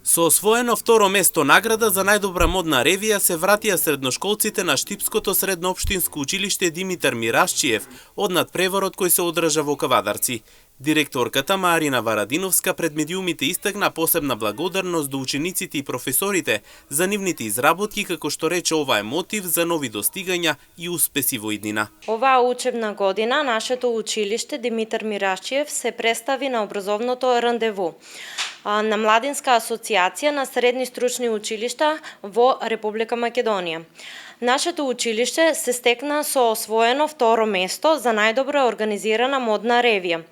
Со освоено второ место награда за најдобра модна ревија се вратија средношколците на Штипското средноопштинско училиште Димитар Мирашчиев од надпреварот кој се одржа во Кавадарци. Директорката Марина Варадиновска пред медиумите истакна посебна благодарност до учениците и професорите за нивните изработки, како што рече ова е мотив за нови достигања и успеси во иднина. Оваа учебна година нашето училиште Димитар Мирашчиев се представи на образовното рандеву на Младинска асоциација на средни стручни училишта во Република Македонија. Нашето училиште се стекна со освоено второ место за најдобро организирана модна ревија.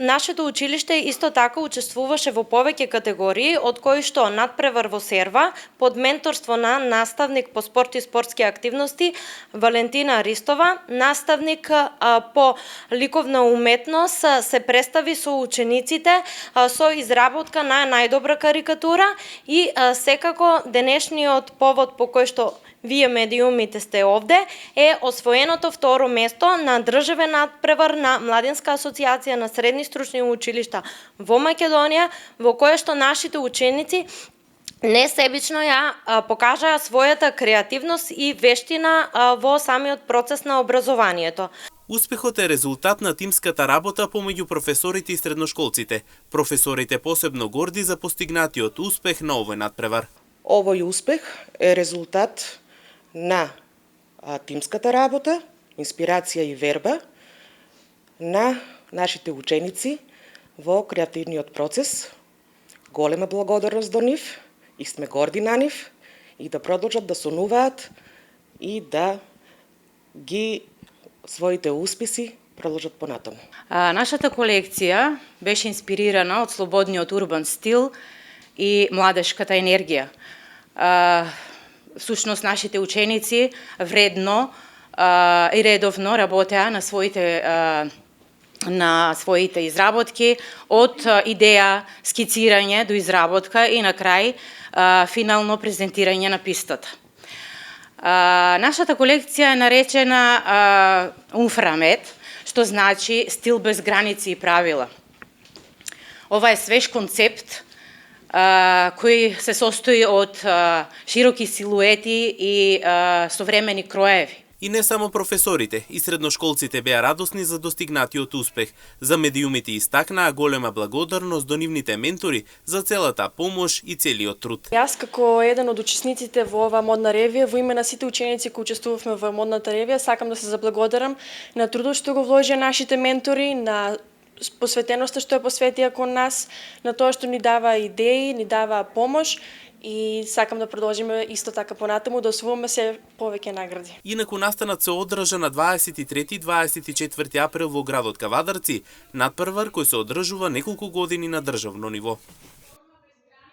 Нашето училиште исто така учествуваше во повеќе категории, од кои што надпревар во серва, под менторство на наставник по спорт и спортски активности Валентина Ристова, наставник по ликовна уметност се представи со учениците со изработка на најдобра карикатура и секако денешниот повод по кој што вие медиумите сте овде е освоеното второ место на државен надпревар на Младинска асоциација на средни стручни училишта во Македонија, во кое што нашите ученици несебично ја покажаа својата креативност и вештина во самиот процес на образованието. Успехот е резултат на тимската работа помеѓу професорите и средношколците. Професорите посебно горди за постигнатиот успех на овој надпревар. Овој успех е резултат на тимската работа, инспирација и верба на нашите ученици во креативниот процес. Голема благодарност до нив и сме горди на нив и да продолжат да сонуваат и да ги своите успеси продолжат понатаму. Нашата колекција беше инспирирана од слободниот урбан стил и младешката енергија. Всушност, нашите ученици вредно и редовно работеа на своите изработки, од идеја, скицирање до изработка и на крај финално презентирање на пистата. Нашата колекција е наречена Унфрамед, што значи стил без граници и правила. Ова е свеж концепт кој се состои од широки силуети и современи кроеви. И не само професорите, и средношколците беа радосни за достигнатиот успех. За медиумите истакнаа голема благодарност до нивните ментори за целата помош и целиот труд. Јас како еден од учесниците во оваа модна ревија, во име на сите ученици кои учествувавме во модната ревија, сакам да се заблагодарам на трудот што го вложија нашите ментори, на посветеноста што ја посветија кон нас, на тоа што ни дава идеи, ни дава помош и сакам да продолжиме исто така понатаму да освоиме се повеќе награди. Инаку настанот се одржа на 23-24 април во градот Кавадарци, надпревар кој се одржува неколку години на државно ниво.